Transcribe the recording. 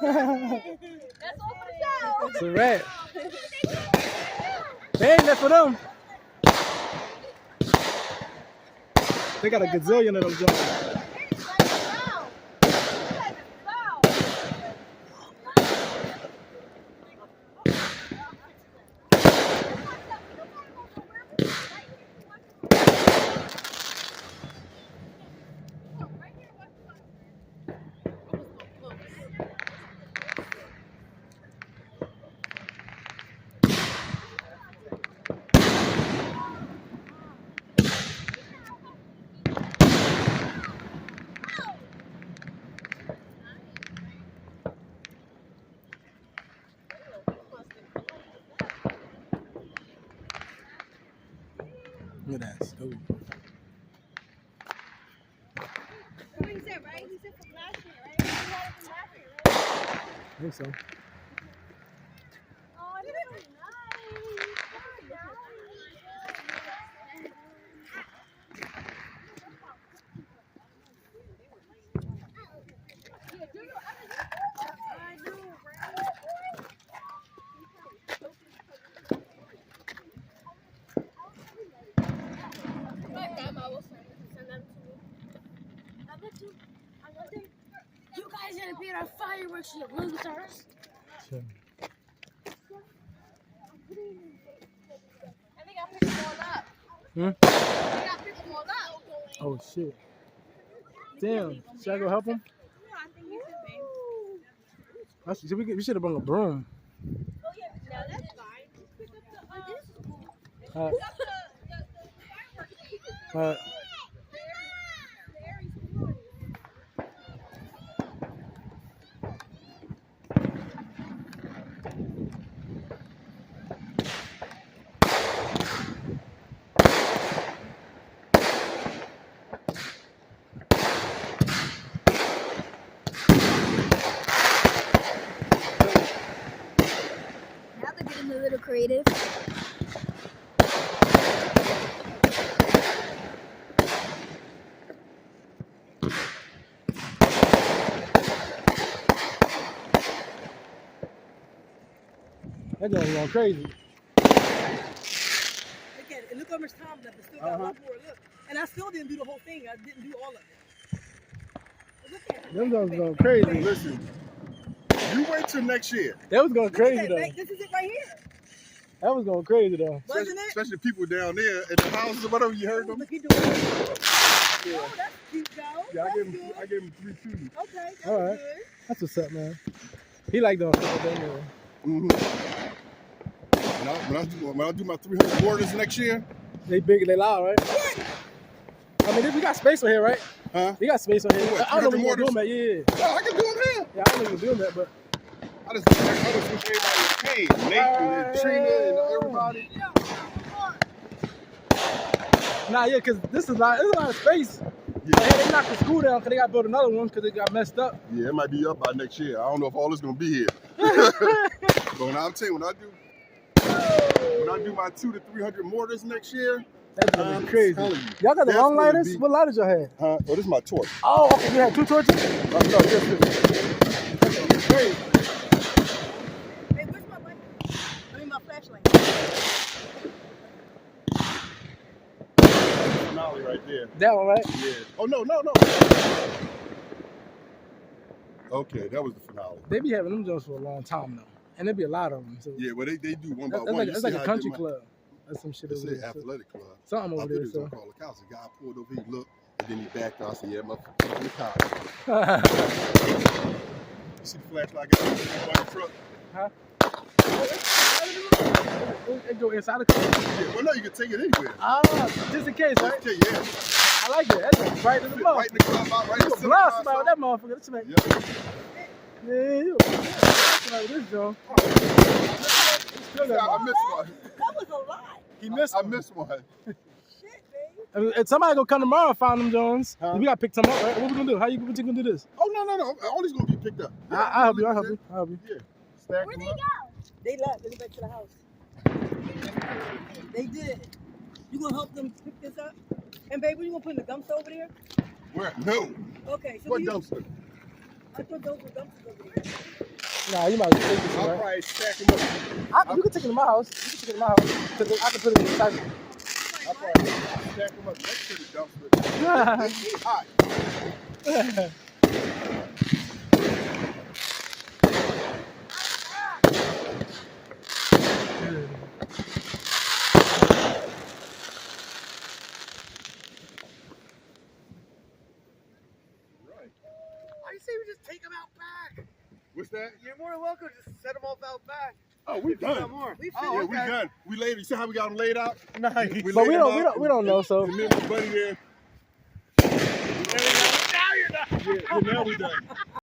That's all for the show. It's a wrap. They ain't left for them. They got a gazillion of them jumps. Look at that scoop. What he said, right? He said from last year, right? He had it from last year, right? I think so. Oh, this is my grandma will send them to me. I bet you. You guys gonna be at our fireworks, you losers. Sure. I think I picked them all up. Hmm? I think I picked them all up. Oh shit. Damn. Should I go help him? Yeah, I think you should be. We should have brought a broom. Oh, yeah, no, that's fine. Pick up the, All right. All right. Now they're getting a little creative. That joint's going crazy. Look at it. And look how much time left. It's still got one more. Look. And I still didn't do the whole thing. I didn't do all of it. But look at it. Them joints going crazy. Listen, you wait till next year. That was going Look crazy at though. that. This is it right here. That was going crazy though. Wasn't it? Especially the people down there at the houses or whatever. You heard them. Look, he doing it. Oh, that's cute, though. Yeah, That's I good. gave him 3 2. Okay, that's All right. good. That's what's up, man. He like doing stuff like that anyway. When I do my 300 borders next year, They big, they loud, right? I mean, we got space on here, right? huh? We got space on here. What, I don't know if we 300 can do them at, yeah. Oh, I can do them here. Yeah, I don't know if we can do them at, but I just wish everybody was paid. Nate and Trina and everybody. nah, yeah, because there's a lot of space. Yeah. Hey, they knocked the school down because they got to build another one because it got messed up. Yeah, it might be up by next year. I don't know if all this gonna be here. But when I'm telling you, when I do my 200 to 300 mortars next year, That's gonna be crazy. telling you, Y'all got the that's long gonna lighters? be- What lighters y'all had? huh? Oh, this is my torch. Oh, okay, you had 2 torches? No, just this. Crazy. Hey, where's my light? I mean, my flashlight. Finale right there. That one, right? Yeah. Oh no. Okay, that was the finale. They be having them joints for a long time, though. And there be a lot of them. So Yeah, well they do one by that's one. like, You it's see like a how I country did club. That's some shit It's over an there. So, athletic club. something I over put there. it So. on call the cops. The guy pulled over, he looked, and then he backed out. I said, yeah, motherfucker, in the car. You see the flashlight I got in the truck? Huh? It go inside the car. Yeah, well, no, you can take it anywhere. Ah, just in case, right? Okay, yeah. I like that. That's bright as a Right in motherfucker. the club, out, right in You the can center blast console. somebody with that motherfucker. That's like, Yep. yeah, you somebody with this joint. Still got I missed one. That was a lot. He missed I one. missed one. Shit, baby. If somebody gonna come tomorrow and find them Jones, Huh? we gotta pick some up, right? What we gonna do? What you gonna do this? Oh, no. All these going to be picked up. I'll help you. I'll help you. Yeah. Stack Where'd them they up. go? They left. They went back to the house. They did. You gonna help them pick this up? And babe, what you gonna put in the dumpster over there? Where? No. Okay. So What you, dumpster? to put those with dumpsters over here. Nah, you might as well take this, I'll right? probably stack them up. You can take it to my house. You can take it to my house. I can put it in the cycle. I'll probably stack them up next to the dumpster. They hot. Right. I say we just take them out back. What's that? You're more than welcome to just set them off out back. Oh, we If you got done. more. We Yeah, we done. We laid. You see how we got them laid out? Nice. But laid we them don't out, know. So And then my buddy there. Now you're not. Yeah, now we done.